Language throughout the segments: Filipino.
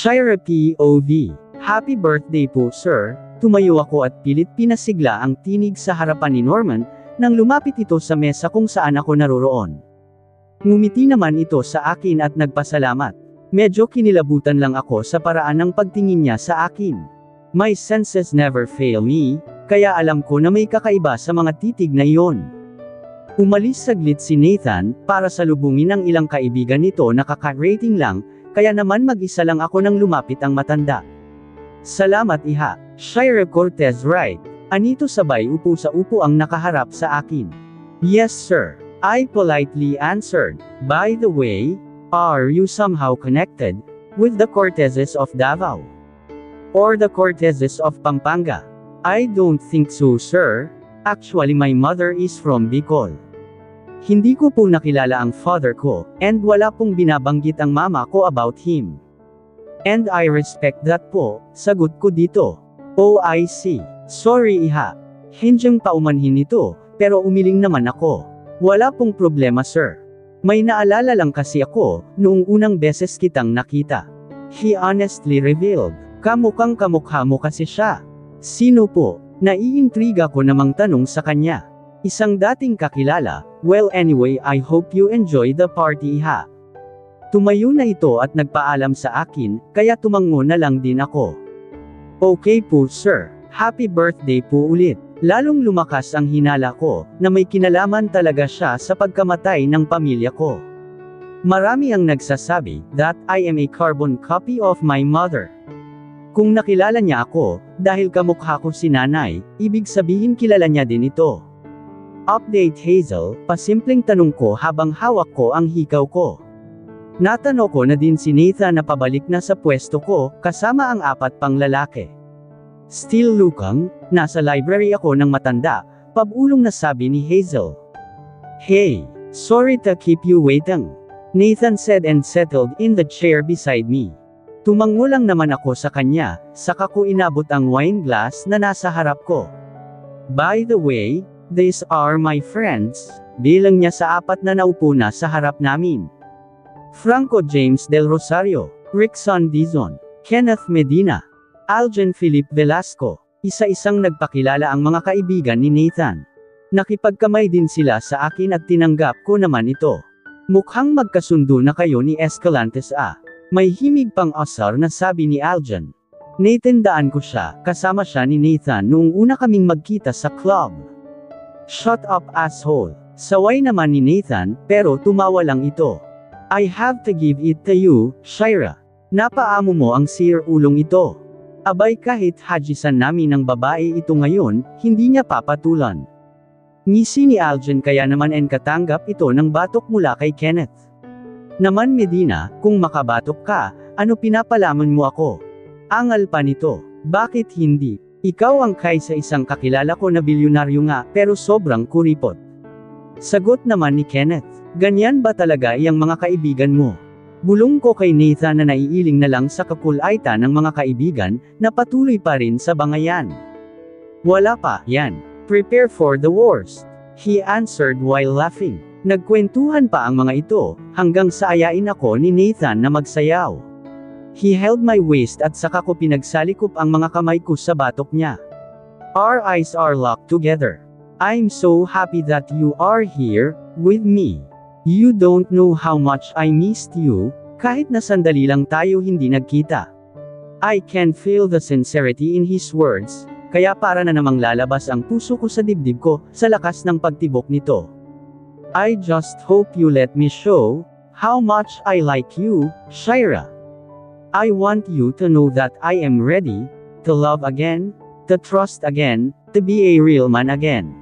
Shira POV. Happy birthday po sir. Tumayo ako at pilit pinasigla ang tinig sa harapan ni Norman, nang lumapit ito sa mesa kung saan ako naroroon. Ngumiti naman ito sa akin at nagpasalamat. Medyo kinilabutan lang ako sa paraan ng pagtingin niya sa akin. My senses never fail me, kaya alam ko na may kakaiba sa mga titig na iyon. Umalis saglit si Nathan, para salubungin ang ilang kaibigan nito na kaka-rating lang, kaya naman mag-isa lang ako nang lumapit ang matanda. Salamat iha. Shira Cortez right. Anito sabay upo sa upo ang nakaharap sa akin. Yes sir. I politely answered. By the way, are you somehow connected with the Cortezes of Davao? Or the Cortezes of Pampanga? I don't think so sir. Actually my mother is from Bicol. Hindi ko po nakilala ang father ko, and wala pong binabanggit ang mama ko about him. And I respect that po, sagot ko dito. Oh I see. Sorry iha. Hindyang paumanhin nito, pero umiling naman ako. Wala pong problema sir. May naalala lang kasi ako, noong unang beses kitang nakita. He honestly revealed, kamukhang kamukha mo kasi siya. Sino po? Naiintriga ko namang tanong sa kanya. Isang dating kakilala. Well anyway I hope you enjoy the party iha. Tumayo na ito at nagpaalam sa akin, kaya tumango na lang din ako. Okay po sir, happy birthday po ulit. Lalong lumakas ang hinala ko, na may kinalaman talaga siya sa pagkamatay ng pamilya ko. Marami ang nagsasabi, that I am a carbon copy of my mother. Kung nakilala niya ako, dahil kamukha ko si nanay, ibig sabihin kilala niya din ito. Update Hazel, pasimpleng tanong ko habang hawak ko ang hikaw ko. Natano ko na din si Nathan na pabalik na sa pwesto ko, kasama ang 4 pang lalaki. Still looking, nasa library ako ng matanda, pabulong na sabi ni Hazel. Hey, sorry to keep you waiting. Nathan said and settled in the chair beside me. Tumango lang naman ako sa kanya, saka ko inabot ang wine glass na nasa harap ko. By the way, these are my friends, bilang niya sa 4 na naupo na sa harap namin. Franco James Del Rosario, Rickson Dizon, Kenneth Medina, Aljen Philip Velasco, isa-isang nagpakilala ang mga kaibigan ni Nathan. Nakipagkamay din sila sa akin at tinanggap ko naman ito. Mukhang magkasundo na kayo ni Escalantes ah. May himig pang asar na sabi ni Aljen. Naitandaan ko siya, kasama siya ni Nathan noong una kaming magkita sa club. Shut up asshole. Saway naman ni Nathan, pero tumawa lang ito. I have to give it to you, Shira. Napaamo mo ang sir-ulong ito. Abay kahit hajisan namin ng babae ito ngayon, hindi niya papatulan. Ngisi ni Aljen kaya naman katanggap ito ng batok mula kay Kenneth. Naman Medina, kung makabatok ka, ano pinapalaman mo ako? Angal pa nito. Bakit hindi? Ikaw ang kay sa isang kakilala ko na bilyonaryo nga, pero sobrang kuripot. Sagot naman ni Kenneth. Ganyan ba talaga iyang mga kaibigan mo? Bulong ko kay Nathan na naiiling na lang sa kakulaitan ng mga kaibigan, na patuloy pa rin sa bangayan. Wala pa, yan. Prepare for the worst. He answered while laughing. Nagkwentuhan pa ang mga ito, hanggang sa ayain ako ni Nathan na magsayaw. He held my waist at saka ko pinagsalikop ang mga kamay ko sa batok niya. Our eyes are locked together. I'm so happy that you are here, with me. You don't know how much I missed you, kahit na sandali lang tayo hindi nagkita. I can feel the sincerity in his words, kaya para na namang lalabas ang puso ko sa dibdib ko, sa lakas ng pagtibok nito. I just hope you let me show, how much I like you, Shira. I want you to know that I am ready, to love again, to trust again, to be a real man again.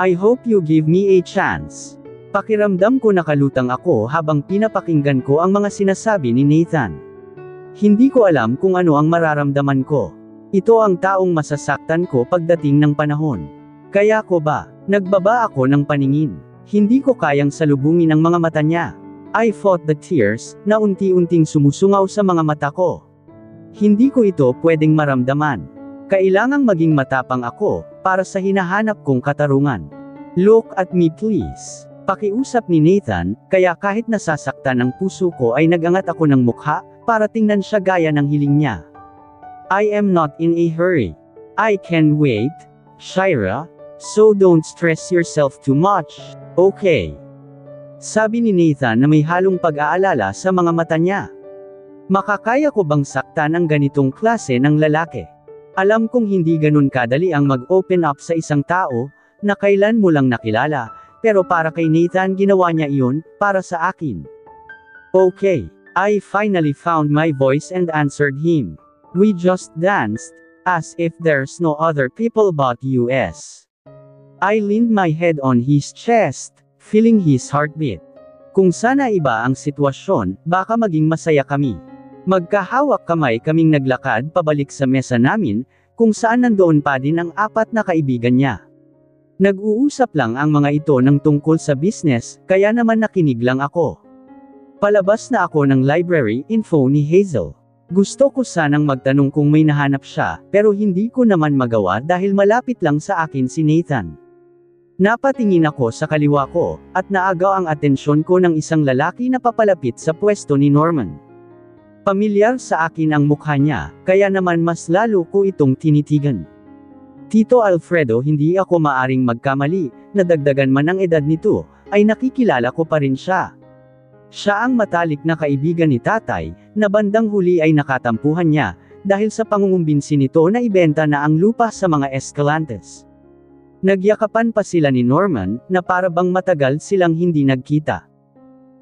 I hope you give me a chance. Pakiramdam ko nakalutang ako habang pinapakinggan ko ang mga sinasabi ni Nathan. Hindi ko alam kung ano ang mararamdaman ko. Ito ang taong masasaktan ko pagdating ng panahon. Kaya ko ba, nagbaba ako ng paningin. Hindi ko kayang salubungin ang mga mata niya. I fought the tears, na unti-unting sumusungaw sa mga mata ko. Hindi ko ito pwedeng maramdaman. Kailangang maging matapang ako, para sa hinahanap kong katarungan. Look at me please. Pakiusap ni Nathan, kaya kahit nasasaktan ang puso ko ay nagangat ako ng mukha, para tingnan siya gaya ng hiling niya. I am not in a hurry. I can wait, Shira, so don't stress yourself too much, okay? Sabi ni Nathan na may halong pag-aalala sa mga mata niya. Makakaya ko bang saktan ang ganitong klase ng lalaki? Alam kong hindi ganun kadali ang mag-open up sa isang tao, na kailan mo lang nakilala, pero para kay Nathan ginawa niya iyon, para sa akin. Okay, I finally found my voice and answered him. We just danced, as if there's no other people but us. I leaned my head on his chest, feeling his heartbeat. Kung sana iba ang sitwasyon, baka maging masaya kami. Magkahawak kamay kaming naglakad pabalik sa mesa namin, kung saan nandoon pa din ang 4 na kaibigan niya. Nag-uusap lang ang mga ito ng tungkol sa business, kaya naman nakinig lang ako. Palabas na ako ng library info ni Hazel. Gusto ko sanang magtanong kung may nahanap siya, pero hindi ko naman magawa dahil malapit lang sa akin si Nathan. Napatingin ako sa kaliwa ko, at naagaw ang atensyon ko ng isang lalaki na papalapit sa pwesto ni Norman. Pamilyar sa akin ang mukha niya, kaya naman mas lalo ko itong tinitigan. Tito Alfredo, hindi ako maaring magkamali, nadagdagan man ang edad nito, ay nakikilala ko pa rin siya. Siya ang matalik na kaibigan ni tatay, na bandang huli ay nakatampuhan niya, dahil sa pangungumbinsi nito na ibenta na ang lupa sa mga Escalantes. Nagyakapan pa sila ni Norman, na para bang matagal silang hindi nagkita.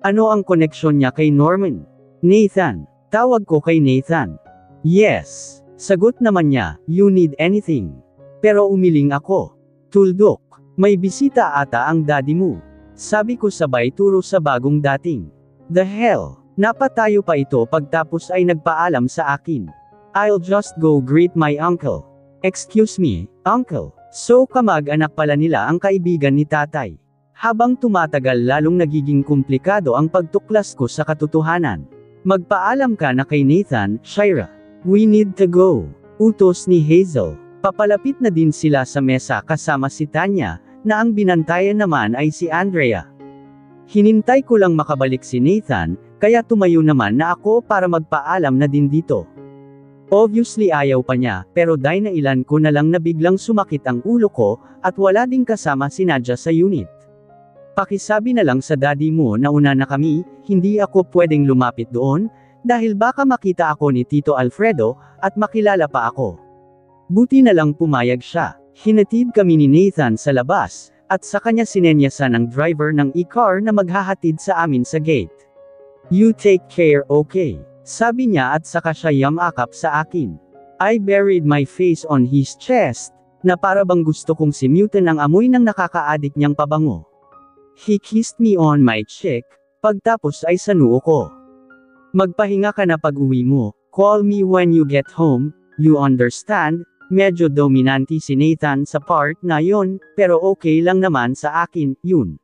Ano ang koneksyon niya kay Norman? Nathan. Tawag ko kay Nathan. Yes. Sagot naman niya, you need anything. Pero umiling ako. Tuldok. May bisita ata ang daddy mo. Sabi ko sabay turo sa bagong dating. The hell. Napatayo pa ito pagtapos ay nagpaalam sa akin. I'll just go greet my uncle. Excuse me, uncle. So kamag-anak pala nila ang kaibigan ni tatay. Habang tumatagal lalong nagiging komplikado ang pagtuklas ko sa katotohanan. Magpaalam ka na kay Nathan, Shira. We need to go. Utos ni Hazel. Papalapit na din sila sa mesa kasama si Tanya, na ang binantayan naman ay si Andrea. Hinintay ko lang makabalik si Nathan, kaya tumayo naman na ako para magpaalam na din dito. Obviously ayaw pa niya, pero dahil nailan ko na lang na biglang sumakit ang ulo ko, at wala ding kasama si Nadja sa unit. Pakisabi na lang sa daddy mo na una na kami, hindi ako pwedeng lumapit doon, dahil baka makita ako ni Tito Alfredo, at makilala pa ako. Buti na lang pumayag siya. Hinatid kami ni Nathan sa labas, at sa kanya sinenyasan ng driver ng e-car na maghahatid sa amin sa gate. You take care, okay? Sabi niya at saka siya yamakap sa akin. I buried my face on his chest, na para bang gusto kong simutin ang amoy ng nakakaadik niyang pabango. He kissed me on my cheek, pagtapos ay sa noo ko. Magpahinga ka na pag-uwi mo, call me when you get home, you understand? Medyo dominante si Nathan sa part na yon, pero okay lang naman sa akin, yun.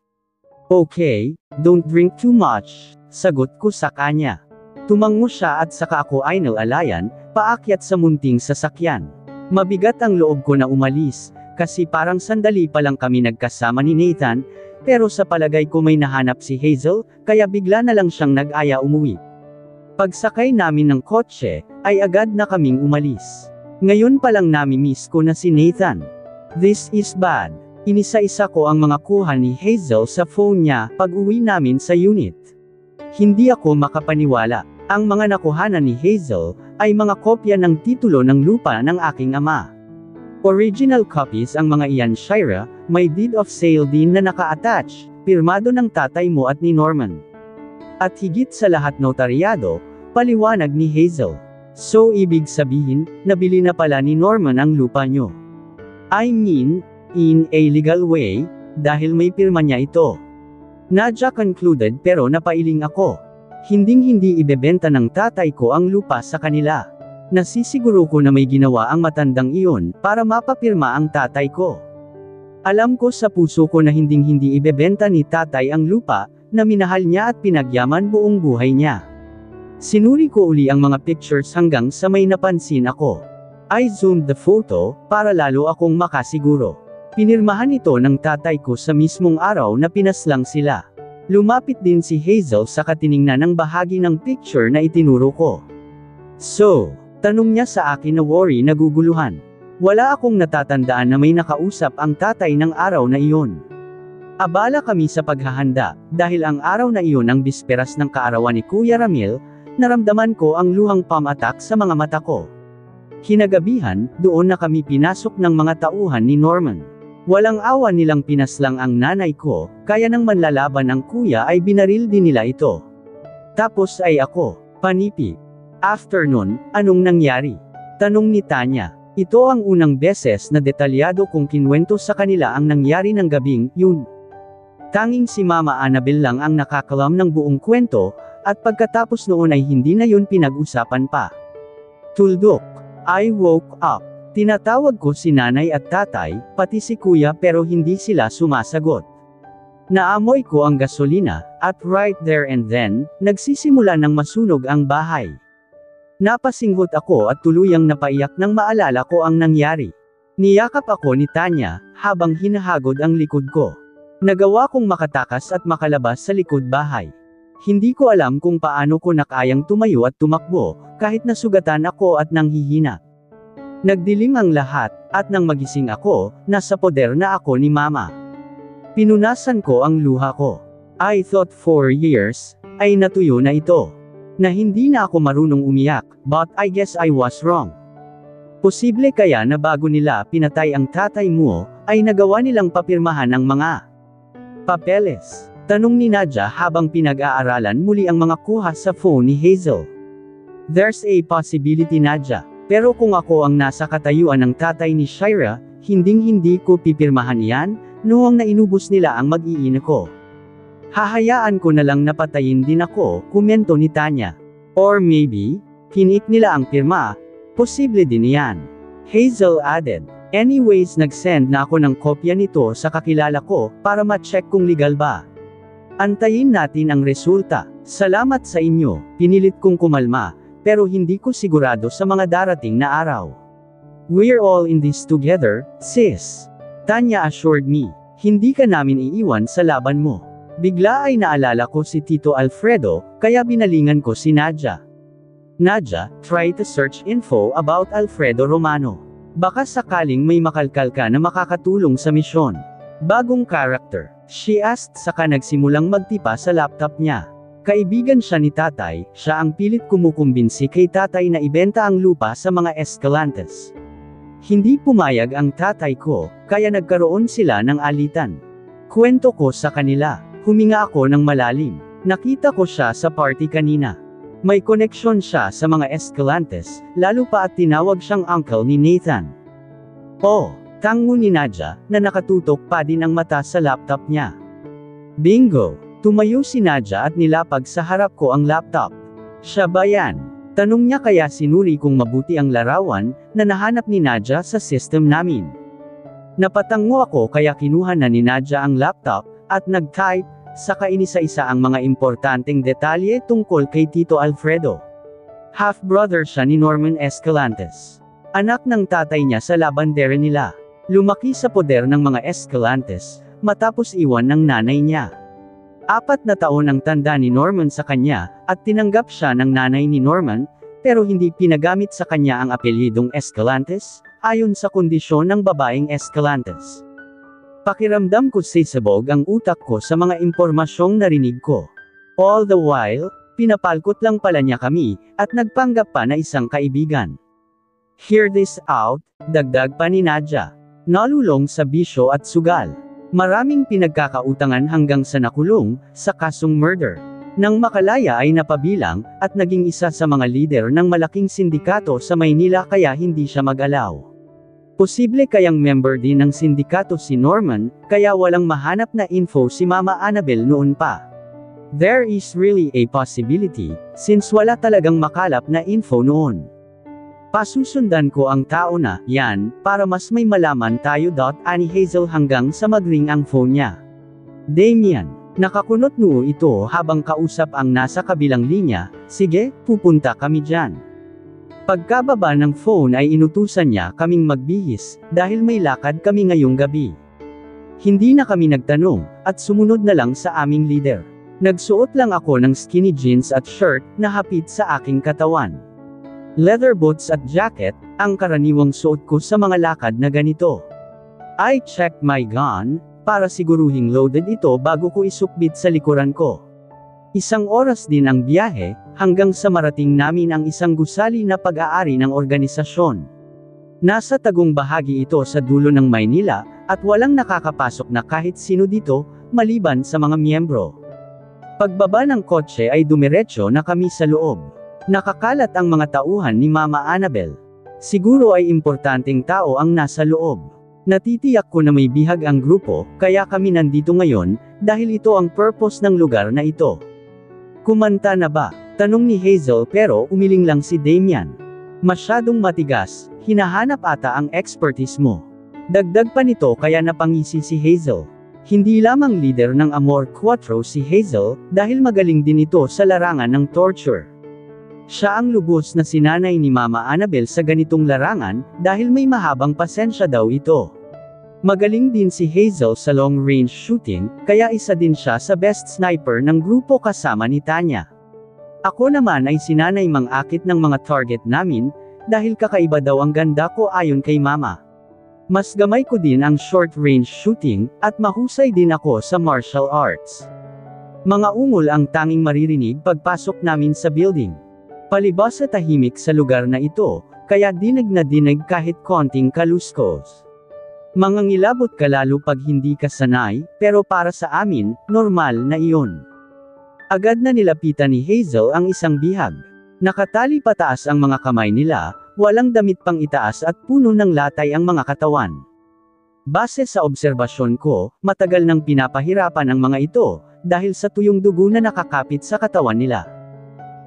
Okay, don't drink too much, sagot ko sa kanya. Tumango siya at saka ako ay nalalayan, paakyat sa munting sasakyan. Mabigat ang loob ko na umalis, kasi parang sandali pa lang kami nagkasama ni Nathan, pero sa palagay ko may nahanap si Hazel, kaya bigla na lang siyang nag-aya umuwi. Pagsakay namin ng kotse, ay agad na kaming umalis. Ngayon pa lang nami-miss ko na si Nathan. This is bad. Inisa-isa ko ang mga kuha ni Hazel sa phone niya pag-uwi namin sa unit. Hindi ako makapaniwala. Ang mga nakuhanan ni Hazel ay mga kopya ng titulo ng lupa ng aking ama. Original copies ang mga iyan, Shira, may deed of sale din na naka-attach, pirmado ng tatay mo at ni Norman. At higit sa lahat notaryado, paliwanag ni Hazel. So ibig sabihin, nabili na pala ni Norman ang lupa nyo. I mean, in a legal way, dahil may pirma niya ito. Nadja concluded pero napailing ako. Hinding-hindi ibebenta ng tatay ko ang lupa sa kanila. Nasisiguro ko na may ginawa ang matandang iyon para mapapirma ang tatay ko. Alam ko sa puso ko na hinding-hindi ibebenta ni tatay ang lupa, na minahal niya at pinagyaman buong buhay niya. Sinuri ko uli ang mga pictures hanggang sa may napansin ako. I zoomed the photo, para lalo akong makasiguro. Pinirmahan ito ng tatay ko sa mismong araw na pinaslang sila. Lumapit din si Hazel sa katiningnan ng bahagi ng picture na itinuro ko. So, tanong niya sa akin na worry naguguluhan. Wala akong natatandaan na may nakausap ang tatay ng araw na iyon. Abala kami sa paghahanda, dahil ang araw na iyon ang bisperas ng kaarawan ni Kuya Ramil, naramdaman ko ang luhang pamatak sa mga mata ko. Kinagabihan, doon na kami pinasok ng mga tauhan ni Norman. Walang awa nilang pinaslang ang nanay ko, kaya nang manlalaban ang kuya ay binaril din nila ito. Tapos ay ako, panipi. After nun, anong nangyari? Tanong ni Tanya. Ito ang unang beses na detalyado kong kinwento sa kanila ang nangyari ng gabing yun. Tanging si Mama Annabel lang ang nakakalam ng buong kwento, at pagkatapos noon ay hindi na yun pinag-usapan pa. Tuldok. I woke up. Tinatawag ko si nanay at tatay, pati si kuya pero hindi sila sumasagot. Naamoy ko ang gasolina, at right there and then, nagsisimula ng masunog ang bahay. Napasinghot ako at tuluyang napaiyak nang maalala ko ang nangyari. Niyakap ako ni Tanya, habang hinahagod ang likod ko. Nagawa kong makatakas at makalabas sa likod bahay. Hindi ko alam kung paano ko nakayang tumayo at tumakbo, kahit nasugatan ako at nanghihina. Nagdilim ang lahat, at nang magising ako, nasa poder na ako ni Mama. Pinunasan ko ang luha ko. I thought 4 years, ay natuyo na ito. Na hindi na ako marunong umiyak, but I guess I was wrong. Posible kaya na bago nila pinatay ang tatay mo, ay nagawa nilang papirmahan ang mga papeles. Tanong ni Nadia habang pinag-aaralan muli ang mga kuha sa phone ni Hazel. There's a possibility, Nadia. Pero kung ako ang nasa katayuan ng tatay ni Shira, hinding-hindi ko pipirmahan iyan, noong nainubos nila ang mag-iina ko. Hahayaan ko na lang napatayin din ako, komento ni Tanya. Or maybe, pinik nila ang pirma, posible din iyan. Hazel added. Anyways nag-send na ako ng kopya nito sa kakilala ko, para ma-check kung legal ba. Antayin natin ang resulta. Salamat sa inyo, pinilit kong kumalma, pero hindi ko sigurado sa mga darating na araw. We're all in this together, sis. Tanya assured me, hindi ka namin iiwan sa laban mo. Bigla ay naalala ko si Tito Alfredo, kaya binalingan ko si Nadia. Nadia, try to search info about Alfredo Romano. Baka sakaling may makalkal ka na makakatulong sa misyon. Bagong character, she asked saka nagsimulang magtipa sa laptop niya. Kaibigan siya ni tatay, siya ang pilit kumukumbinsi kay tatay na ibenta ang lupa sa mga Escalantes. Hindi pumayag ang tatay ko, kaya nagkaroon sila ng alitan. Kwento ko sa kanila. Huminga ako ng malalim. Nakita ko siya sa party kanina. May koneksyon siya sa mga Escalantes, lalo pa at tinawag siyang uncle ni Nathan. Oh, tango ni Nadia, na nakatutok pa din ang mata sa laptop niya. Bingo! Tumayo si Nadia at nilapag sa harap ko ang laptop. Siya ba yan? Tanong niya kaya sinuri kung mabuti ang larawan, na nahanap ni Nadia sa system namin. Napatango ako kaya kinuha na ni Nadia ang laptop, at nag-type, saka inisa-isa ang mga importanteng detalye tungkol kay Tito Alfredo. Half-brother siya ni Norman Escalantes. Anak ng tatay niya sa labandera nila. Lumaki sa poder ng mga Escalantes, matapos iwan ng nanay niya. 4 na taon ang tanda ni Norman sa kanya, at tinanggap siya ng nanay ni Norman, pero hindi pinagamit sa kanya ang apelyidong Escalantes, ayon sa kondisyon ng babaeng Escalantes. Pakiramdam ko sisabog ang utak ko sa mga impormasyong narinig ko. All the while, pinapalkot lang pala niya kami, at nagpanggap pa na isang kaibigan. Hear this out, dagdag pa ni Nadia. Nalulong sa bisyo at sugal. Maraming pinagkakautangan hanggang sa nakulong, sa kasong murder. Nang makalaya ay napabilang, at naging isa sa mga lider ng malaking sindikato sa Maynila kaya hindi siya mag-alaw. Posible kayang member din ng sindikato si Norman, kaya walang mahanap na info si Mama Annabel noon pa. There is really a possibility, since wala talagang makalap na info noon. Pasusundan ko ang tao na, yan, para mas may malaman tayo. Ani Hazel hanggang sa mag-ring ang phone niya. Damian, nakakunot noo ito habang kausap ang nasa kabilang linya, sige, pupunta kami dyan. Pagkababa ng phone ay inutusan niya kaming magbihis, dahil may lakad kami ngayong gabi. Hindi na kami nagtanong, at sumunod na lang sa aming leader. Nagsuot lang ako ng skinny jeans at shirt na hapit sa aking katawan. Leather boots at jacket, ang karaniwang suot ko sa mga lakad na ganito. I checked my gun, para siguruhing loaded ito bago ko isukbit sa likuran ko. Isang oras din ang biyahe, hanggang sa marating namin ang isang gusali na pag-aari ng organisasyon. Nasa tagong bahagi ito sa dulo ng Maynila, at walang nakakapasok na kahit sino dito, maliban sa mga miyembro. Pagbaba ng kotse ay dumiretso na kami sa loob. Nakakalat ang mga tauhan ni Mama Annabel. Siguro ay importanteng tao ang nasa loob. Natitiyak ko na may bihag ang grupo, kaya kami nandito ngayon, dahil ito ang purpose ng lugar na ito. Kumanta na ba? Tanong ni Hazel pero umiling lang si Damian. Masyadong matigas, hinahanap ata ang expertise mo. Dagdag pa nito kaya napangisi si Hazel. Hindi lamang leader ng Amor Quattro si Hazel, dahil magaling din ito sa larangan ng torture. Siya ang lubos na sinanay ni Mama Annabel sa ganitong larangan, dahil may mahabang pasensya daw ito. Magaling din si Hazel sa long-range shooting, kaya isa din siya sa best sniper ng grupo kasama ni Tanya. Ako naman ay sinanay mang-akit ng mga target namin, dahil kakaiba daw ang ganda ko ayon kay Mama. Mas gamay ko din ang short-range shooting, at mahusay din ako sa martial arts. Mga ungol ang tanging maririnig pagpasok namin sa building. Palibas sa tahimik sa lugar na ito, kaya dinig na dinig kahit konting kaluskos. Mangangilabot ka lalo pag hindi ka sanay, pero para sa amin, normal na iyon. Agad na nilapitan ni Hazel ang isang bihag. Nakatali pataas ang mga kamay nila, walang damit pang itaas at puno ng latay ang mga katawan. Base sa obserbasyon ko, matagal nang pinapahirapan ang mga ito, dahil sa tuyong dugo na nakakapit sa katawan nila.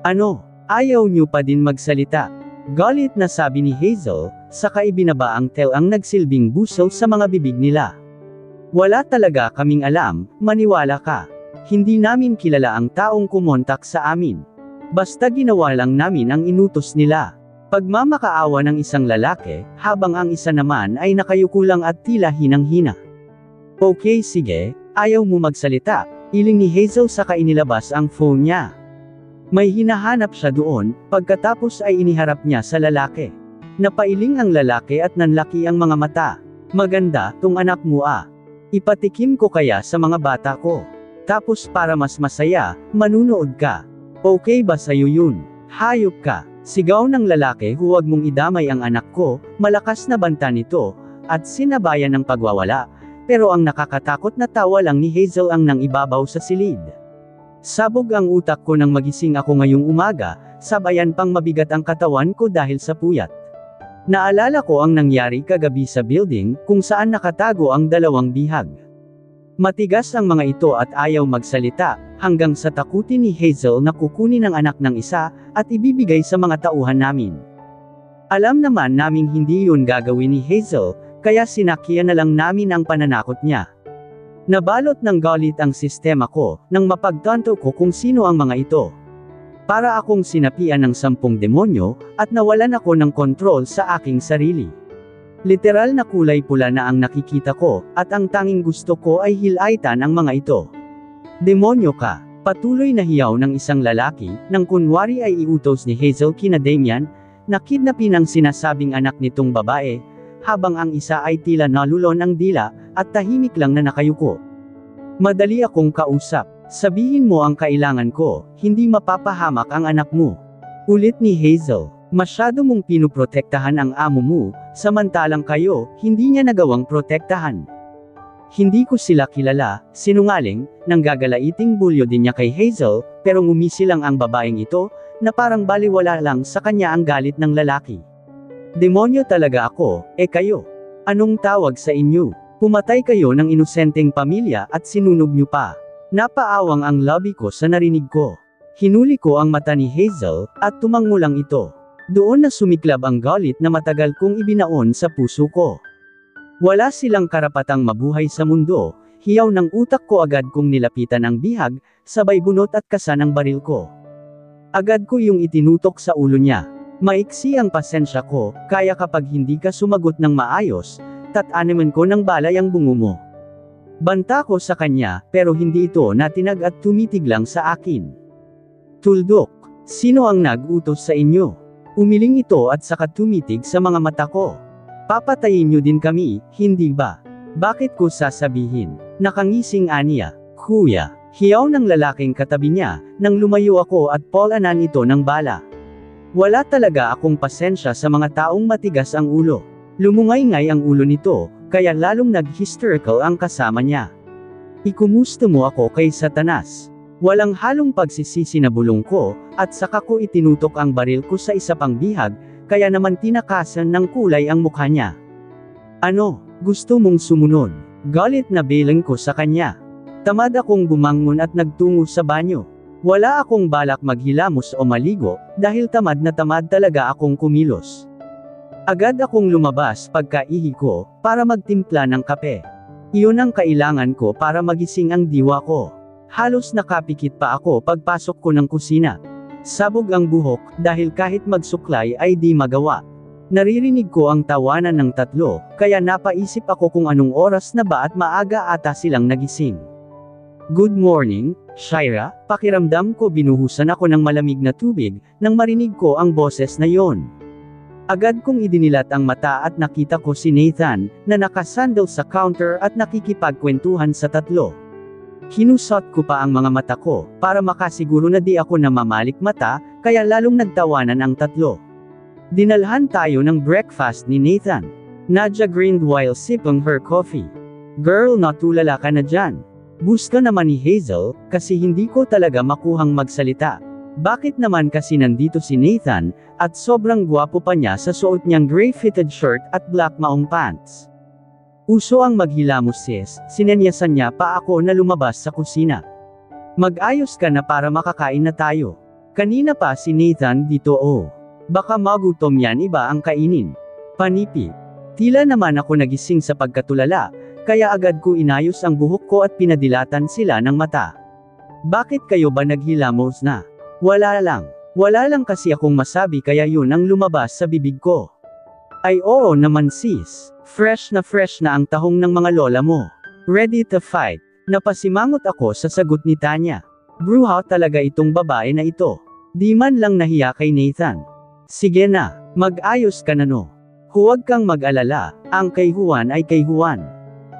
Ano? Ayaw niyo pa din magsalita? Galit na sabi ni Hazel, saka ibinaba ang tel ang nagsilbing buso sa mga bibig nila. Wala talaga kaming alam, maniwala ka. Hindi namin kilala ang taong kumontak sa amin. Basta ginawa lang namin ang inutos nila. Pagmamakaawa ng isang lalaki, habang ang isa naman ay nakayuko lang at tila hinang-hina. Okay sige, ayaw mo magsalita, iling ni Hazel saka inilabas ang phone niya. May hinahanap siya doon, pagkatapos ay iniharap niya sa lalaki. Napailing ang lalaki at nanlaki ang mga mata. Maganda, tong anak mo ah. Ipatikim ko kaya sa mga bata ko. Tapos para mas masaya, manunood ka. Okay ba sa'yo yun? Hayop ka. Sigaw ng lalaki, huwag mong idamay ang anak ko, malakas na banta nito, at sinabayan ng pagwawala, pero ang nakakatakot na tawa lang ni Hazel ang nang ibabaw sa silid. Sabog ang utak ko nang magising ako ngayong umaga, sabayan pang mabigat ang katawan ko dahil sa puyat. Naalala ko ang nangyari kagabi sa building, kung saan nakatago ang dalawang bihag. Matigas ang mga ito at ayaw magsalita, hanggang sa takutin ni Hazel na kukunin ang anak ng isa, at ibibigay sa mga tauhan namin. Alam naman naming hindi yun gagawin ni Hazel, kaya sinakyan na lang namin ang pananakot niya. Nabalot ng galit ang sistema ko, nang mapagtanto ko kung sino ang mga ito. Para akong sinapian ng 10 demonyo, at nawalan ako ng kontrol sa aking sarili. Literal na kulay pula na ang nakikita ko, at ang tanging gusto ko ay hilaitan ang mga ito. Demonyo ka! Patuloy na hiyaw ng isang lalaki, nang kunwari ay iutos ni Hazel kina Damian, na kidnapin ang sinasabing anak nitong babae, habang ang isa ay tila nalulon ang dila, at tahimik lang na nakayuko. Madali akong kausap, sabihin mo ang kailangan ko, hindi mapapahamak ang anak mo. Ulit ni Hazel. Masyado mong pinuprotektahan ang amo mo, samantalang kayo, hindi niya nagawang protektahan. Hindi ko sila kilala, sinungaling, nang gagalaiting bulyo din niya kay Hazel, pero ngumisi lang ang babaeng ito, na parang baliwala lang sa kanya ang galit ng lalaki. Demonyo talaga ako, kayo. Anong tawag sa inyo? Pumatay kayo ng inosenteng pamilya at sinunog niyo pa. Napaawang ang labi ko sa narinig ko. Hinuli ko ang mata ni Hazel, at tumango lang ito. Doon na sumiklab ang galit na matagal kong ibinaon sa puso ko. Wala silang karapatang mabuhay sa mundo, hiyaw ng utak ko agad kong nilapitan ang bihag, sabay bunot at kasa ng baril ko. Agad ko yung itinutok sa ulo niya. Maiksi ang pasensya ko, kaya kapag hindi ka sumagot ng maayos, tataniman ko ng balay ang bungo mo. Banta ko sa kanya, pero hindi ito natinag at tumitig lang sa akin. Tuldok, sino ang nag-utos sa inyo? Umiling ito at saka tumitig sa mga mata ko. Papatayin niyo din kami, hindi ba? Bakit ko sasabihin? Nakangising aniya. Kuya, hiyaw ng lalaking katabi niya, nang lumayo ako at polanan ito ng bala. Wala talaga akong pasensya sa mga taong matigas ang ulo. Lumungay-ngay ang ulo nito, kaya lalong nag-hysterical ang kasama niya. Ikumusta mo ako kay Satanas? Walang halong pagsisisi na bulong ko, at saka ko itinutok ang baril ko sa isa pang bihag, kaya naman tinakasan ng kulay ang mukha niya. Ano, gusto mong sumunod? Galit na bilang ko sa kanya. Tamad akong bumangon at nagtungo sa banyo. Wala akong balak maghilamos o maligo, dahil tamad na tamad talaga akong kumilos. Agad akong lumabas pagkaihi ko, para magtimpla ng kape. Iyon ang kailangan ko para magising ang diwa ko. Halos nakapikit pa ako pagpasok ko ng kusina. Sabog ang buhok, dahil kahit magsuklay ay di magawa. Naririnig ko ang tawanan ng tatlo, kaya napaisip ako kung anong oras na ba at maaga ata silang nagising. Good morning, Shaira, pakiramdam ko binuhusan ako ng malamig na tubig, nang marinig ko ang boses na yon. Agad kong idinilat ang mata at nakita ko si Nathan, na nakasandal sa counter at nakikipagkwentuhan sa tatlo. Hinusot ko pa ang mga mata ko, para makasiguro na di ako namamalik mata, kaya lalong nagtawanan ang tatlo. Dinalhan tayo ng breakfast ni Nathan. Nadja grinned while sipping her coffee. Girl, natulala ka na dyan. Buska naman ni Hazel, kasi hindi ko talaga makuhang magsalita. Bakit naman kasi nandito si Nathan, at sobrang gwapo pa niya sa suot niyang gray fitted shirt at black maong pants. Uso ang maghilamos sis, sinenyasan niya pa ako na lumabas sa kusina. Mag-ayos ka na para makakain na tayo. Kanina pa si Nathan dito oh. Baka magutom yan iba ang kainin. Panipi. Tila naman ako nagising sa pagkatulala, kaya agad ko inayos ang buhok ko at pinadilatan sila ng mata. Bakit kayo ba naghilamos na? Wala lang kasi akong masabi kaya yun ang lumabas sa bibig ko. Ay oo naman sis, fresh na ang tahong ng mga lola mo. Ready to fight. Napasimangot ako sa sagot ni Tanya. Bruha talaga itong babae na ito. Di man lang nahiya kay Nathan. Sige na, mag-ayos ka na no. Huwag kang mag-alala, ang kay Juan ay kay Juan.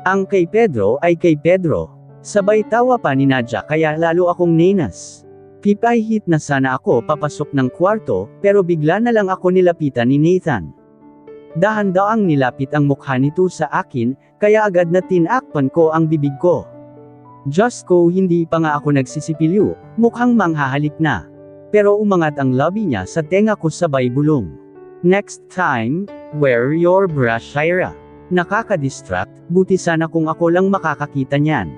Ang kay Pedro ay kay Pedro. Sabay tawa pa ni Nadja kaya lalo akong nenas. Pipahit na sana ako papasok ng kwarto, pero bigla na lang ako nilapitan ni Nathan. Dahan-daang nilapit ang mukha nito sa akin, kaya agad na tinakpan ko ang bibig ko. Diyos ko, hindi pa nga ako nagsisipilyo, mukhang manghahalik na. Pero umangat ang labi niya sa tenga ko sabay bulong. Next time, wear your brush Shaira. Nakaka-distract, buti sana kung ako lang makakakita niyan.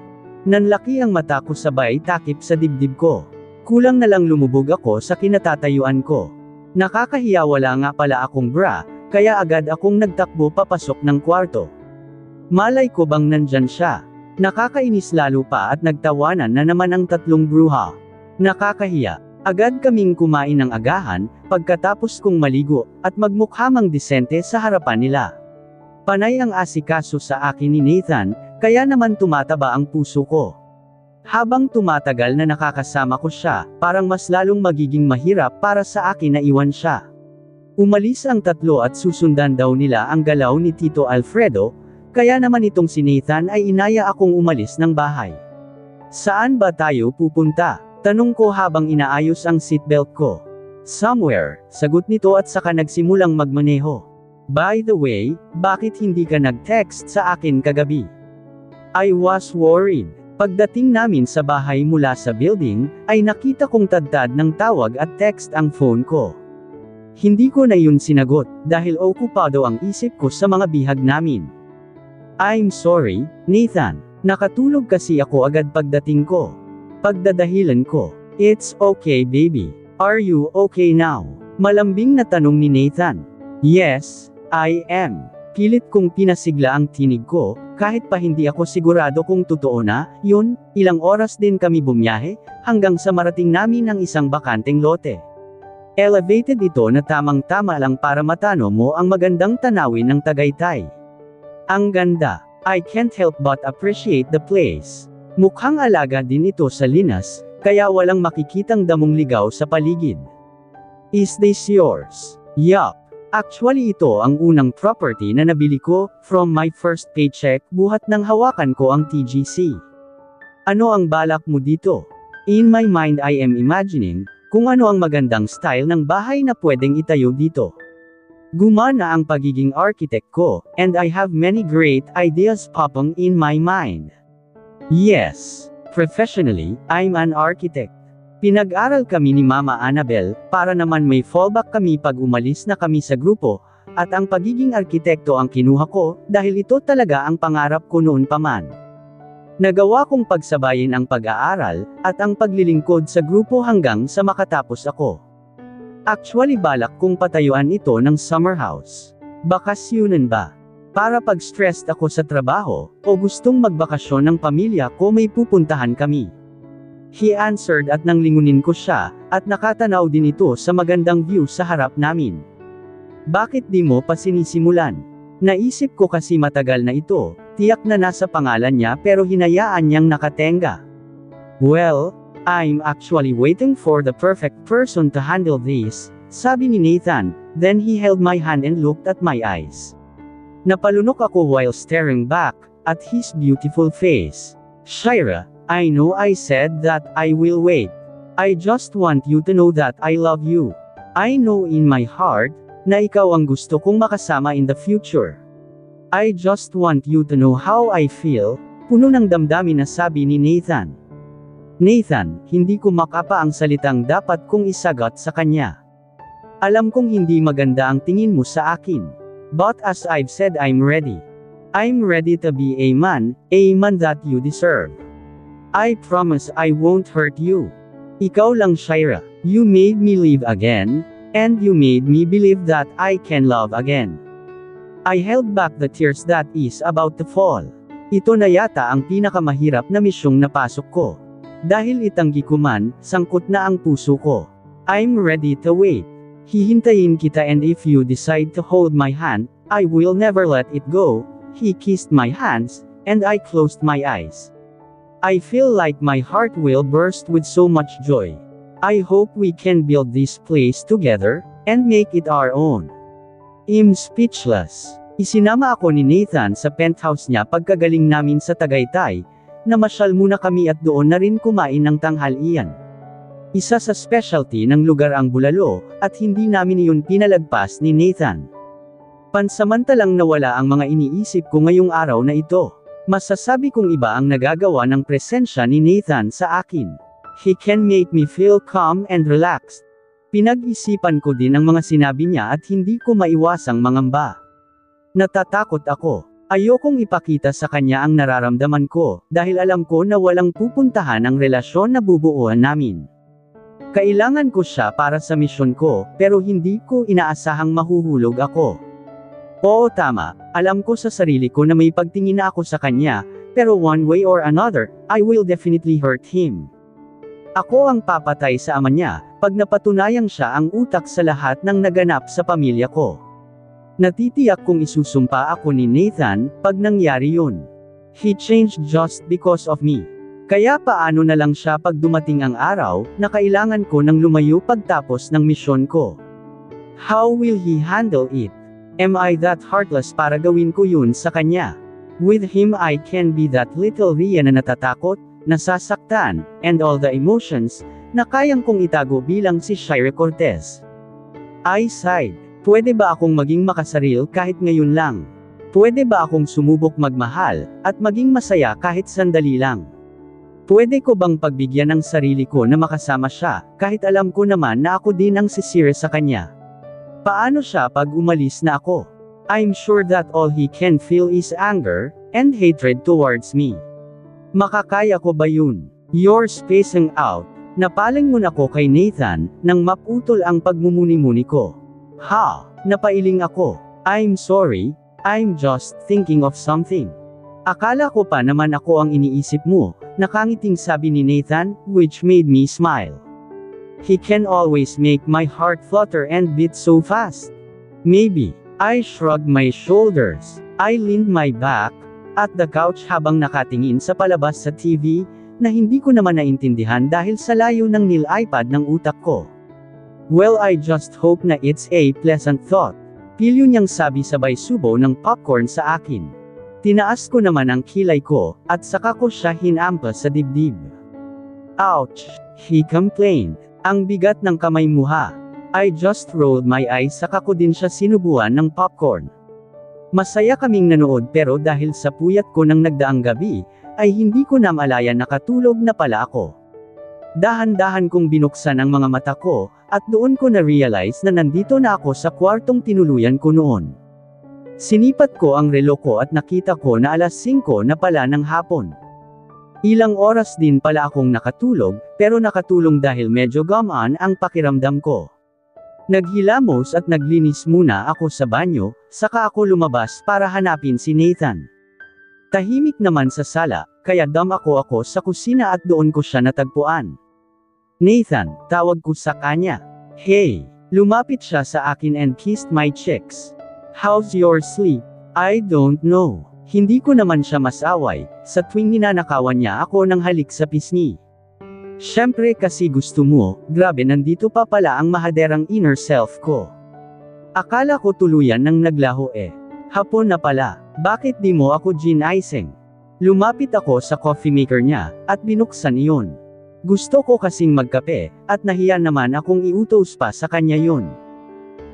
Nanlaki ang mata ko sabay takip sa dibdib ko. Kulang na lang lumubog ako sa kinatatayuan ko. Nakakahiya wala nga pala akong bra, kaya agad akong nagtakbo papasok ng kwarto. Malay ko bang nandyan siya. Nakakainis lalo pa at nagtawanan na naman ang tatlong bruha. Nakakahiya. Agad kaming kumain ng agahan, pagkatapos kong maligo, at magmukhamang disente sa harapan nila. Panay ang asikaso sa akin ni Nathan, kaya naman tumataba ang puso ko. Habang tumatagal na nakakasama ko siya, parang mas lalong magiging mahirap para sa akin na iwan siya. Umalis ang tatlo at susundan daw nila ang galaw ni Tito Alfredo, kaya naman itong si Nathan ay inaya akong umalis ng bahay. Saan ba tayo pupunta? Tanong ko habang inaayos ang seatbelt ko. Somewhere, sagot nito at saka nagsimulang magmaneho. By the way, bakit hindi ka nag-text sa akin kagabi? I was worried. Pagdating namin sa bahay mula sa building, ay nakita kong tadtad ng tawag at text ang phone ko. Hindi ko na yun sinagot, dahil okupado ang isip ko sa mga bihag namin. I'm sorry, Nathan. Nakatulog kasi ako agad pagdating ko. Pagdadahilan ko, it's okay baby. Are you okay now? Malambing na tanong ni Nathan. Yes, I am. Pilit kong pinasigla ang tinig ko, kahit pa hindi ako sigurado kung totoo na, yun, ilang oras din kami bumiyahe, hanggang sa marating namin ang isang bakanteng lote. Elevated ito na tamang-tama lang para matano mo ang magandang tanawin ng Tagaytay. Ang ganda. I can't help but appreciate the place. Mukhang alaga din ito sa linas, kaya walang makikitang damong ligaw sa paligid. Is this yours? Yup. Actually ito ang unang property na nabili ko, from my first paycheck, buhat nang hawakan ko ang TGC. Ano ang balak mo dito? In my mind I am imagining, kung ano ang magandang style ng bahay na pwedeng itayo dito. Gumana ang pagiging architect ko, and I have many great ideas popping in my mind. Yes, professionally, I'm an architect. Pinag-aral kami ni Mama Annabel, para naman may fallback kami pag umalis na kami sa grupo, at ang pagiging arkitekto ang kinuha ko, dahil ito talaga ang pangarap ko noon pa man. Nagawa kong pagsabayin ang pag-aaral, at ang paglilingkod sa grupo hanggang sa makatapos ako. Actually balak kong patayuan ito ng summer house. Bakasyunan ba? Para pag stressed ako sa trabaho, o gustong magbakasyon ng pamilya ko may pupuntahan kami. He answered at nang lingunin ko siya, at nakatanaw din ito sa magandang view sa harap namin. Bakit di mo pa sinisimulan? Naisip ko kasi matagal na ito, tiyak na nasa pangalan niya pero hinayaan niyang nakatenga. Well, I'm actually waiting for the perfect person to handle this, sabi ni Nathan, then he held my hand and looked at my eyes. Napalunok ako while staring back at his beautiful face. Shira, I know I said that I will wait. I just want you to know that I love you. I know in my heart, na ikaw ang gusto kong makasama in the future. I just want you to know how I feel, puno ng damdamin na sabi ni Nathan. Nathan, hindi ko makapa ang salitang dapat kong isagot sa kanya. Alam kong hindi maganda ang tingin mo sa akin. But as I've said I'm ready. I'm ready to be a man that you deserve. I promise I won't hurt you. Ikaw lang Shira, you made me live again, and you made me believe that I can love again. I held back the tears that is about to fall. Ito na yata ang pinakamahirap na misyong napasok ko. Dahil itanggi ko man, sangkot na ang puso ko. I'm ready to wait. Hihintayin kita and if you decide to hold my hand, I will never let it go. He kissed my hands, and I closed my eyes. I feel like my heart will burst with so much joy. I hope we can build this place together, and make it our own. I'm speechless. Isinama ako ni Nathan sa penthouse niya pagkagaling namin sa Tagaytay, namasyal muna kami at doon na rin kumain ng tanghalian. Isa sa specialty ng lugar ang bulalo, at hindi namin iyon pinalagpas ni Nathan. Pansamantalang nawala ang mga iniisip ko ngayong araw na ito. Masasabi kong iba ang nagagawa ng presensya ni Nathan sa akin. He can make me feel calm and relaxed. Pinag-isipan ko din ang mga sinabi niya at hindi ko maiwasang mangamba. Natatakot ako. Ayokong ipakita sa kanya ang nararamdaman ko, dahil alam ko na walang pupuntahan ang relasyon na bubuuan namin. Kailangan ko siya para sa misyon ko, pero hindi ko inaasahang mahuhulog ako. Oo tama, alam ko sa sarili ko na may pagtingin na ako sa kanya, pero one way or another, I will definitely hurt him. Ako ang papatay sa ama niya, pag napatunayang siya ang utak sa lahat ng naganap sa pamilya ko. Natitiyak kong isusumpa ako ni Nathan, pag nangyari yun. He changed just because of me. Kaya paano na lang siya pag dumating ang araw, na kailangan ko ng lumayo pagtapos ng misyon ko? How will he handle it? Am I that heartless para gawin ko yun sa kanya? With him I can be that little Rhea na natatakot, nasasaktan, and all the emotions, na kayang kong itago bilang si Shira Cortez. I sighed. Pwede ba akong maging makasaril kahit ngayon lang? Pwede ba akong sumubok magmahal, at maging masaya kahit sandali lang? Pwede ko bang pagbigyan ng sarili ko na makasama siya, kahit alam ko naman na ako din ang sisira sa kanya? Paano siya pag umalis na ako? I'm sure that all he can feel is anger, and hatred towards me. Makakaya ko ba yun? You're spacing out. Napalingon ako kay Nathan, nang maputol ang pagmumuni-muni ko. Ha? Napailing ako. I'm sorry, I'm just thinking of something. Akala ko pa naman ako ang iniisip mo, nakangiting sabi ni Nathan, which made me smile. He can always make my heart flutter and beat so fast. Maybe. I shrugged my shoulders. I leaned my back, at the couch habang nakatingin sa palabas sa TV, na hindi ko naman naintindihan dahil sa layo ng nil-iPad ng utak ko. Well, I just hope na it's a pleasant thought. Pilyo niyang sabi sabay subo ng popcorn sa akin. Tinaas ko naman ang kilay ko, at saka ko siya hinampas sa dibdib. Ouch! He complained. Ang bigat ng kamay mo ha. I just rolled my eyes saka ko din siya sinubuan ng popcorn. Masaya kaming nanood pero dahil sa puyat ko ng nagdaang gabi, ay hindi ko na malaya nakatulog na pala ako. Dahan-dahan kong binuksan ang mga mata ko, at doon ko na-realize na nandito na ako sa kwartong tinuluyan ko noon. Sinipat ko ang relo ko at nakita ko na alas 5 na pala ng hapon. Ilang oras din pala akong nakatulog, pero nakatulong dahil medyo gamaan ang pakiramdam ko. Naghilamos at naglinis muna ako sa banyo, saka ako lumabas para hanapin si Nathan. Tahimik naman sa sala, kaya dumako ako sa kusina at doon ko siya natagpuan. Nathan, tawag ko sa kanya. Hey! Lumapit siya sa akin and kissed my cheeks. How's your sleep? I don't know. Hindi ko naman siya masaway, sa tuwing ninanakawan niya ako ng halik sa pisngi. Siyempre kasi gusto mo, grabe nandito pa pala ang mahaderang inner self ko. Akala ko tuluyan nang naglaho eh. Hapon na pala, bakit di mo ako gin-icing? Lumapit ako sa coffee maker niya, at binuksan iyon. Gusto ko kasing magkape, at nahiya naman akong iutos pa sa kanya yun.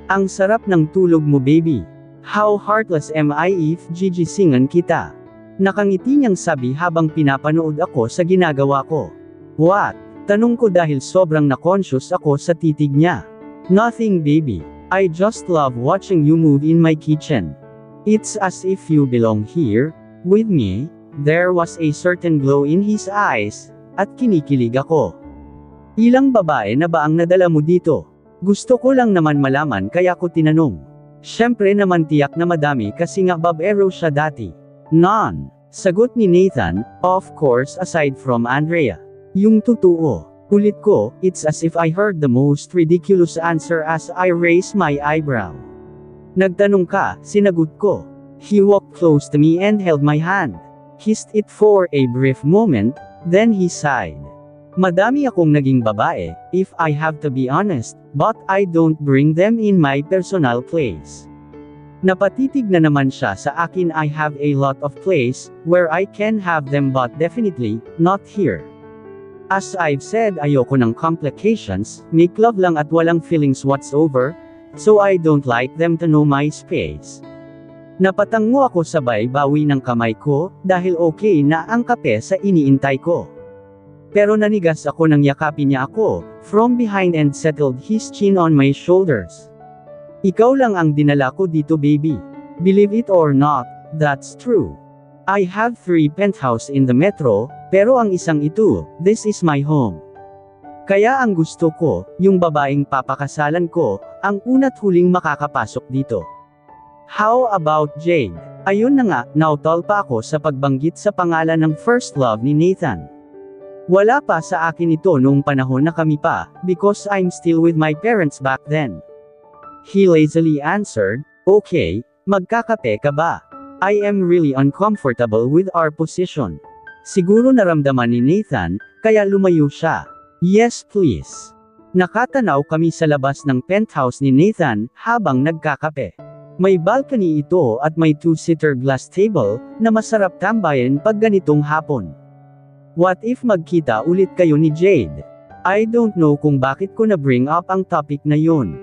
Ang sarap ng tulog mo baby. How heartless am I if gigisingan kita? Nakangiti niyang sabi habang pinapanood ako sa ginagawa ko. What? Tanong ko dahil sobrang na-conscious ako sa titig niya. Nothing baby. I just love watching you move in my kitchen. It's as if you belong here, with me. There was a certain glow in his eyes, at kinikilig ako. Ilang babae na ba ang nadala mo dito? Gusto ko lang naman malaman kaya ko tinanong. Siyempre naman tiyak na madami kasi nga babaero siya dati. None. Sagot ni Nathan, of course aside from Andrea. Yung totoo. Ulit ko, it's as if I heard the most ridiculous answer as I raised my eyebrow. Nagtanong ka, sinagot ko. He walked close to me and held my hand. Kissed it for a brief moment, then he sighed. Madami akong naging babae, if I have to be honest, but I don't bring them in my personal place. Napatitig na naman siya sa akin. I have a lot of place, where I can have them but definitely, not here. As I've said ayoko ng complications, make love lang at walang feelings whatsoever, so I don't like them to know my space. Napatango ako sabay bawi ng kamay ko, dahil okay na ang kape sa iniintay ko. Pero nanigas ako nang yakapin niya ako, from behind and settled his chin on my shoulders. Ikaw lang ang dinala ko dito baby. Believe it or not, that's true. I have 3 penthouse in the metro, pero ang isang ito, this is my home. Kaya ang gusto ko, yung babaeng papakasalan ko, ang una't huling makakapasok dito. How about Jade? Ayun na nga, nautol pa ako sa pagbanggit sa pangalan ng first love ni Nathan. Wala pa sa akin ito noong panahon na kami pa, because I'm still with my parents back then. He lazily answered, okay, magkakape ka ba? I am really uncomfortable with our position. Siguro naramdaman ni Nathan, kaya lumayo siya. Yes please. Nakatanaw kami sa labas ng penthouse ni Nathan, habang nagkakape. May balcony ito at may 2-seater glass table, na masarap tambayan pag ganitong hapon. What if magkita ulit kayo ni Jade? I don't know kung bakit ko na-bring up ang topic na yun.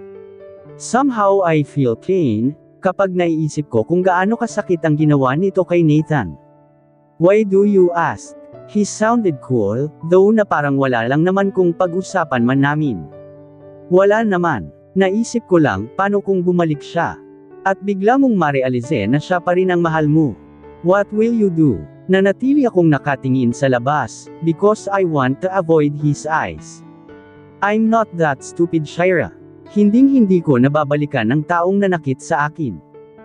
Somehow I feel pain, kapag naiisip ko kung gaano kasakit ang ginawa nito kay Nathan. Why do you ask? He sounded cool, though na parang wala lang naman kung pag-usapan man namin. Wala naman. Naisip ko lang, paano kung bumalik siya? At bigla mong marealize na siya pa rin ang mahal mo. What will you do? Nanatili akong nakatingin sa labas, because I want to avoid his eyes. I'm not that stupid Shira. Hinding-hindi ko nababalikan ang taong nanakit sa akin.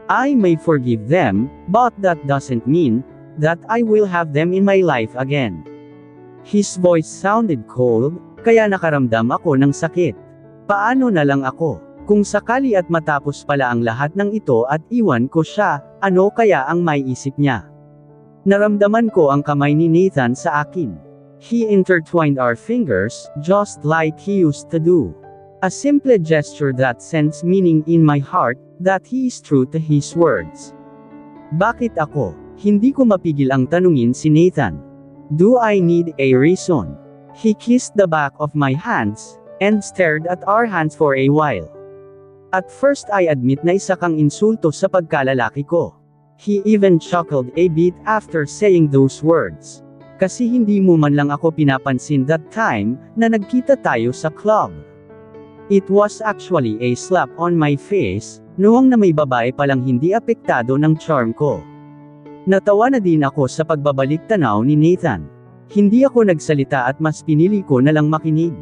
I may forgive them, but that doesn't mean that I will have them in my life again. His voice sounded cold, kaya nakaramdam ako ng sakit. Paano na lang ako? Kung sakali at matapos pala ang lahat ng ito at iwan ko siya, ano kaya ang may isip niya? Naramdaman ko ang kamay ni Nathan sa akin. He intertwined our fingers, just like he used to do. A simple gesture that sends meaning in my heart, that he is true to his words. Bakit ako? Hindi ko mapigil ang tanungin si Nathan. Do I need a reason? He kissed the back of my hands, and stared at our hands for a while. At first I admit na isa kang insulto sa pagkalalaki ko. He even chuckled a bit after saying those words. Kasi hindi mo man lang ako pinapansin that time, na nagkita tayo sa club. It was actually a slap on my face, noong na may babae palang hindi apektado ng charm ko. Natawa na din ako sa pagbabalik tanaw ni Nathan. Hindi ako nagsalita at mas pinili ko na lang makinig.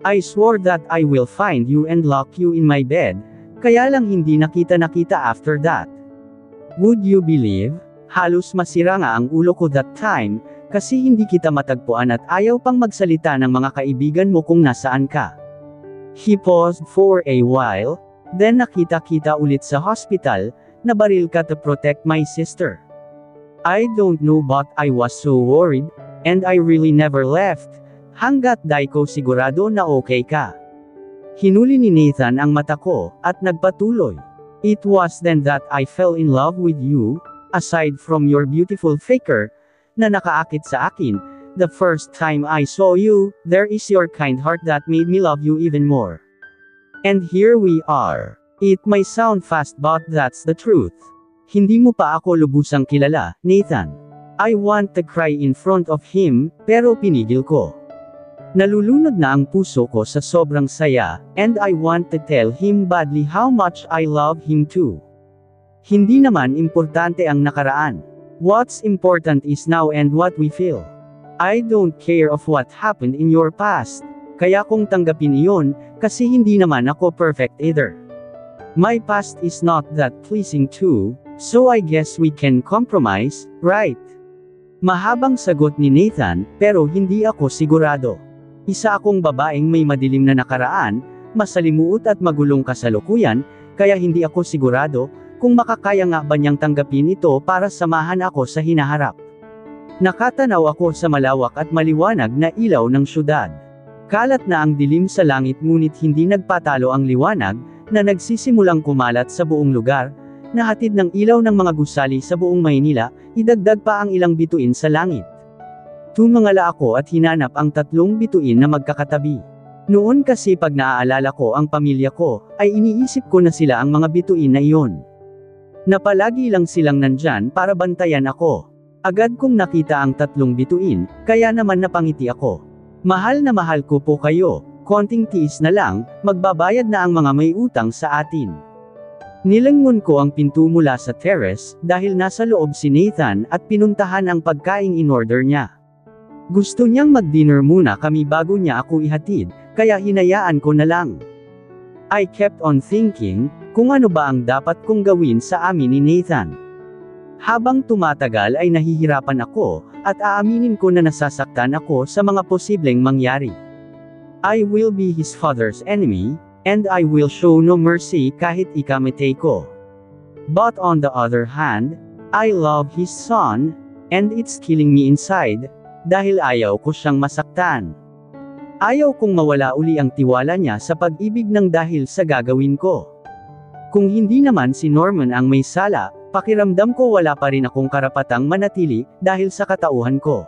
I swore that I will find you and lock you in my bed, kaya lang hindi nakita after that. Would you believe? Halos masira nga ang ulo ko that time, kasi hindi kita matagpuan at ayaw pang magsalita ng mga kaibigan mo kung nasaan ka. He paused for a while, then nakita-kita ulit sa hospital, nabaril ka to protect my sister. I don't know but I was so worried, and I really never left, hanggat di ko sigurado na okay ka. Hinuli ni Nathan ang mata ko, at nagpatuloy. It was then that I fell in love with you, aside from your beautiful faker, na nakaakit sa akin, the first time I saw you, there is your kind heart that made me love you even more. And here we are. It may sound fast but that's the truth. Hindi mo pa ako lubusang kilala, Nathan. I want to cry in front of him, pero pinigil ko. Nalulunod na ang puso ko sa sobrang saya, and I want to tell him badly how much I love him too. Hindi naman importante ang nakaraan. What's important is now and what we feel. I don't care of what happened in your past, kaya kong tanggapin iyon, kasi hindi naman ako perfect either. My past is not that pleasing too, so I guess we can compromise, right? Mahabang sagot ni Nathan, pero hindi ako sigurado. Isa akong babaeng may madilim na nakaraan, masalimuot at magulong kasalukuyan, kaya hindi ako sigurado, kung makakaya nga ba niyang tanggapin ito para samahan ako sa hinaharap. Nakatanaw ako sa malawak at maliwanag na ilaw ng syudad. Kalat na ang dilim sa langit ngunit hindi nagpatalo ang liwanag, na nagsisimulang kumalat sa buong lugar, na hatid ng ilaw ng mga gusali sa buong Maynila, idagdag pa ang ilang bituin sa langit. Tumangala ako at hinanap ang 3 bituin na magkakatabi. Noon kasi pag naaalala ko ang pamilya ko, ay iniisip ko na sila ang mga bituin na iyon. Napalagi lang silang nandyan para bantayan ako. Agad kong nakita ang 3 bituin, kaya naman napangiti ako. Mahal na mahal ko po kayo, konting tiis na lang, magbabayad na ang mga may utang sa atin. Nilangon ko ang pinto mula sa terrace, dahil nasa loob si Nathan at pinuntahan ang pagkaing in-order niya. Gusto niyang mag-dinner muna kami bago niya ako ihatid, kaya hinayaan ko na lang. I kept on thinking, kung ano ba ang dapat kong gawin sa amin ni Nathan. Habang tumatagal ay nahihirapan ako, at aaminin ko na nasasaktan ako sa mga posibleng mangyari. I will be his father's enemy, and I will show no mercy kahit ikamatay ko. But on the other hand, I love his son, and it's killing me inside, dahil ayaw ko siyang masaktan. Ayaw kong mawala uli ang tiwala niya sa pag-ibig ng dahil sa gagawin ko. Kung hindi naman si Norman ang may sala, pakiramdam ko wala pa rin akong karapatang manatili, dahil sa katauhan ko.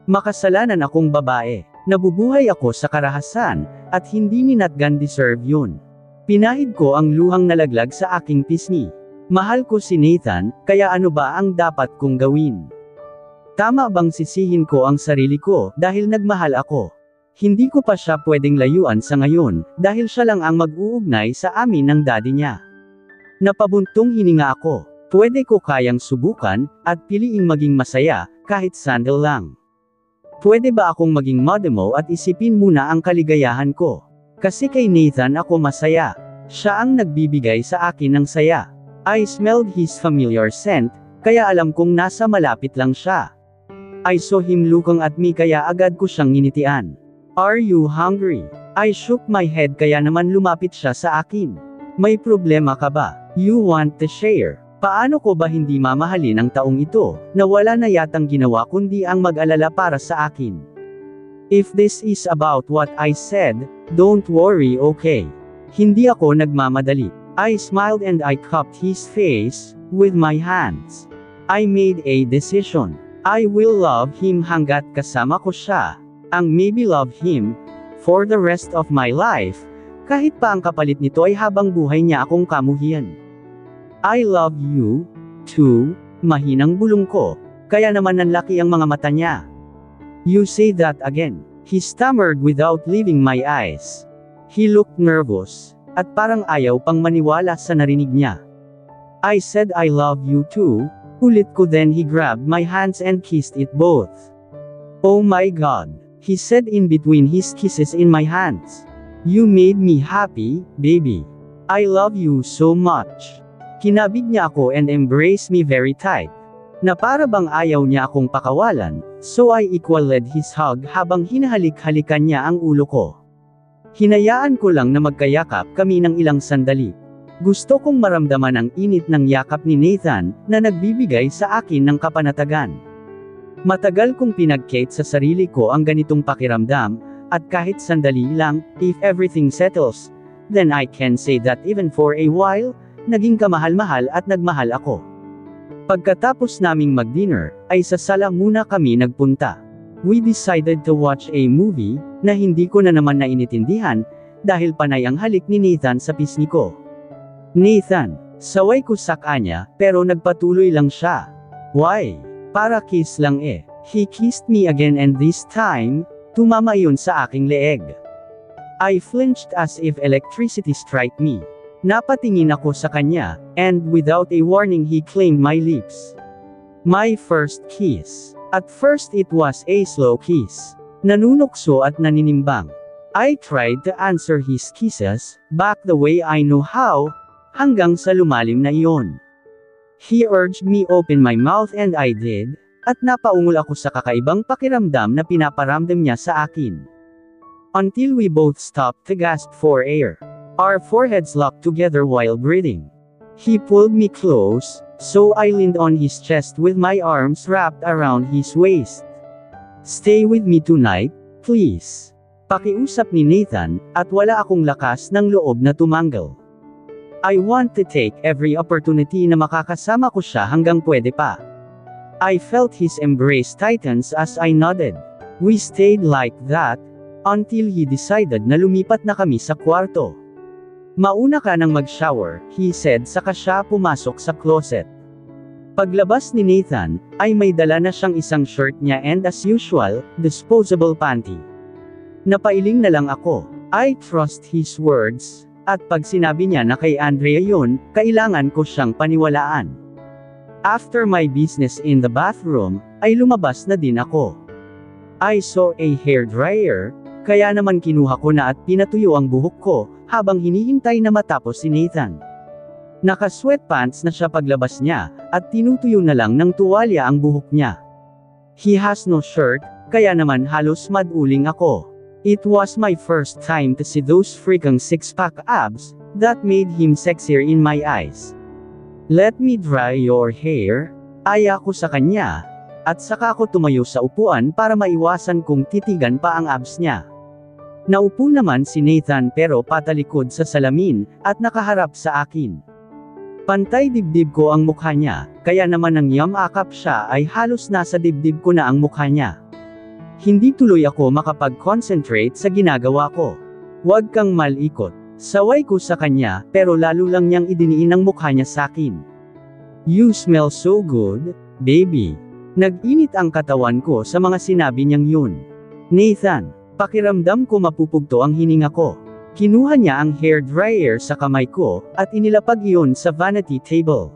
Makasalanan akong babae, nabubuhay ako sa karahasan, at hindi ni Nathan deserve yun. Pinahid ko ang luhang nalaglag sa aking pisngi. Mahal ko si Nathan, kaya ano ba ang dapat kong gawin? Tama bang sisihin ko ang sarili ko, dahil nagmahal ako? Hindi ko pa siya pwedeng layuan sa ngayon, dahil siya lang ang mag-uugnay sa amin ng daddy niya. Napabuntong hininga ako. Pwede ko kayang subukan, at piliing maging masaya, kahit sandal lang. Pwede ba akong maging modemo at isipin muna ang kaligayahan ko? Kasi kay Nathan ako masaya. Siya ang nagbibigay sa akin ng saya. I smelled his familiar scent, kaya alam kong nasa malapit lang siya. I saw him looking at me kaya agad ko siyang nginitian. Are you hungry? I shook my head kaya naman lumapit siya sa akin. May problema ka ba? You want to share? Paano ko ba hindi mamahalin ang taong ito, na wala na yatang ginawa kundi ang mag-alala para sa akin? If this is about what I said, don't worry, okay? Hindi ako nagmamadali. I smiled and I cupped his face with my hands. I made a decision. I will love him hanggat kasama ko siya. Ang maybe love him for the rest of my life, kahit pa ang kapalit nito ay habang buhay niya akong kamuhian. I love you, too, mahinang bulong ko, kaya naman nanlaki ang mga mata niya. You say that again. He stammered without leaving my eyes. He looked nervous, at parang ayaw pang maniwala sa narinig niya. I said I love you too, ulit ko, then he grabbed my hands and kissed it both. Oh my God, he said in between his kisses in my hands. You made me happy, baby. I love you so much. Kinabig niya ako and embraced me very tight. Na para bang ayaw niya akong pakawalan, so I equaled his hug habang hinahalik-halikan niya ang ulo ko. Hinayaan ko lang na magkayakap kami ng ilang sandali. Gusto kong maramdaman ang init ng yakap ni Nathan, na nagbibigay sa akin ng kapanatagan. Matagal kong pinagkait sa sarili ko ang ganitong pakiramdam, at kahit sandali lang, if everything settles, then I can say that even for a while, naging kamahal-mahal at nagmahal ako. Pagkatapos naming mag-dinner, ay sa sala muna kami nagpunta. We decided to watch a movie, na hindi ko na naman nainitindihan, dahil panay ang halik ni Nathan sa pisngi ko. Nathan, saway ko sa kanya, pero nagpatuloy lang siya. Why? Para kiss lang eh. He kissed me again and this time, tumama yun sa aking leeg. I flinched as if electricity struck me. Napatingin ako sa kanya, and without a warning he claimed my lips. My first kiss. At first it was a slow kiss. Nanunokso at naninimbang. I tried to answer his kisses, back the way I know how, hanggang sa lumalim na iyon. He urged me open my mouth and I did, at napaungol ako sa kakaibang pakiramdam na pinaparamdam niya sa akin. Until we both stopped to gasp for air. Our foreheads locked together while breathing. He pulled me close, so I leaned on his chest with my arms wrapped around his waist. Stay with me tonight, please. Pakiusap ni Nathan, at wala akong lakas ng loob na tumanggal. I want to take every opportunity na makakasama ko siya hanggang pwede pa. I felt his embrace tightens as I nodded. We stayed like that, until he decided na lumipat na kami sa kwarto. Mauna ka nang mag-shower, he said, saka siya pumasok sa closet. Paglabas ni Nathan, ay may dala na siyang isang shirt niya and as usual, disposable panty. Napailing na lang ako. I trust his words, at pag sinabi niya na kay Andrea yun, kailangan ko siyang paniwalaan. After my business in the bathroom, ay lumabas na din ako. I saw a hairdryer, kaya naman kinuha ko na at pinatuyo ang buhok ko, habang hinihintay na matapos si Nathan. Naka-sweatpants na siya paglabas niya, at tinutuyo na lang ng tuwalya ang buhok niya. He has no shirt, kaya naman halos maduling ako. It was my first time to see those freaking six-pack abs, that made him sexier in my eyes. Let me dry your hair, aya ko sa kanya, at saka ako tumayo sa upuan para maiwasan kong titigan pa ang abs niya. Naupo naman si Nathan pero patalikod sa salamin, at nakaharap sa akin. Pantay dibdib ko ang mukha niya, kaya naman nang yamakap siya ay halos nasa dibdib ko na ang mukha niya. Hindi tuloy ako makapag-concentrate sa ginagawa ko. Huwag kang malikot. Saway ko sa kanya, pero lalo lang niyang idiniin ang mukha niya sa akin. You smell so good, baby. Nag-init ang katawan ko sa mga sinabi niyang yun. Nathan, pakiramdam ko mapupugto ang hininga ko. Kinuha niya ang hairdryer sa kamay ko, at inilapag iyon sa vanity table.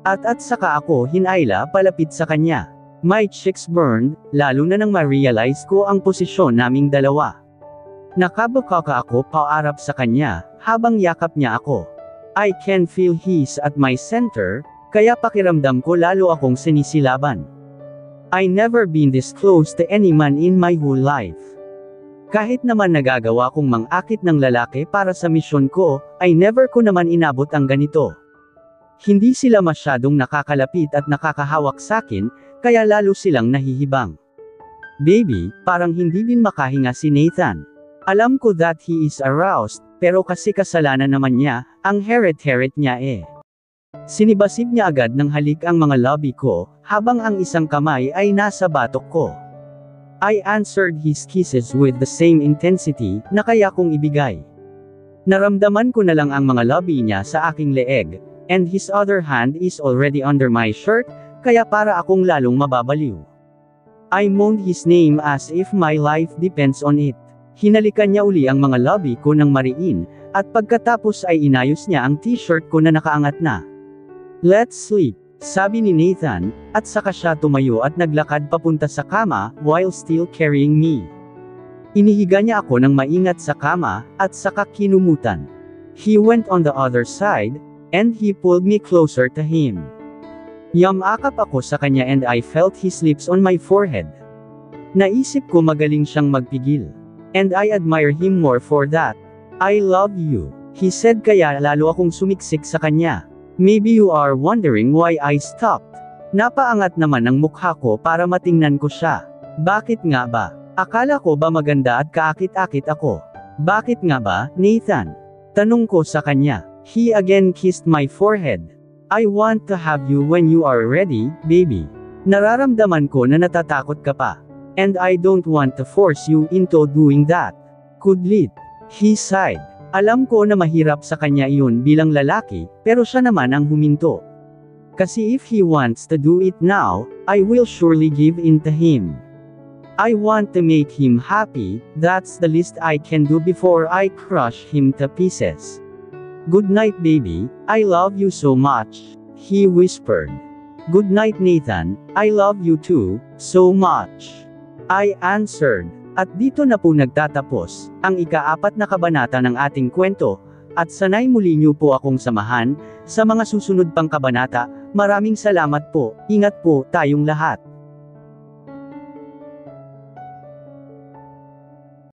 At saka ako hinayla palapit sa kanya. My cheeks burned, lalo na nang ma-realize ko ang posisyon naming dalawa. Nakabakaka ako paarap sa kanya, habang yakap niya ako. I can feel his at my center, kaya pakiramdam ko lalo akong sinisilaban. I never been this close to any man in my whole life. Kahit naman nagagawa kong mang-akit ng lalaki para sa misyon ko, ay never ko naman inabot ang ganito. Hindi sila masyadong nakakalapit at nakakahawak sakin, kaya lalo silang nahihibang. Baby, parang hindi din makahinga si Nathan. Alam ko that he is aroused, pero kasi kasalanan naman niya, ang heret-heret niya eh. Sinibasib niya agad ng halik ang mga labi ko, habang ang isang kamay ay nasa batok ko. I answered his kisses with the same intensity, na kaya kong ibigay. Naramdaman ko na lang ang mga labi niya sa aking leeg, and his other hand is already under my shirt, kaya para akong lalong mababaliw. I moaned his name as if my life depends on it. Hinalikan niya uli ang mga labi ko ng mariin, at pagkatapos ay inayos niya ang t-shirt ko na nakaangat na. Let's sleep, sabi ni Nathan, at saka siya tumayo at naglakad papunta sa kama, while still carrying me. Inihiga niya ako ng maingat sa kama, at saka kinumutan. He went on the other side, and he pulled me closer to him. Yamakap ako sa kanya and I felt his lips on my forehead. Naisip ko magaling siyang magpigil. And I admire him more for that. I love you, he said, kaya lalo akong sumiksik sa kanya. Maybe you are wondering why I stopped. Napaangat naman ang mukha ko para matingnan ko siya. Bakit nga ba? Akala ko ba maganda at kaakit-akit ako? Bakit nga ba, Nathan? Tanong ko sa kanya. He again kissed my forehead. I want to have you when you are ready, baby. Nararamdaman ko na natatakot ka pa. And I don't want to force you into doing that. Kudlit. He sighed. Alam ko na mahirap sa kanya iyon bilang lalaki, pero siya naman ang huminto. Kasi if he wants to do it now, I will surely give in to him. I want to make him happy, that's the least I can do before I crush him to pieces. Good night, baby, I love you so much, he whispered. Good night, Nathan, I love you too, so much. I answered. At dito na po nagtatapos, ang ika-4 na kabanata ng ating kwento, at sanay muli niyo po akong samahan, sa mga susunod pang kabanata. Maraming salamat po, ingat po, tayong lahat.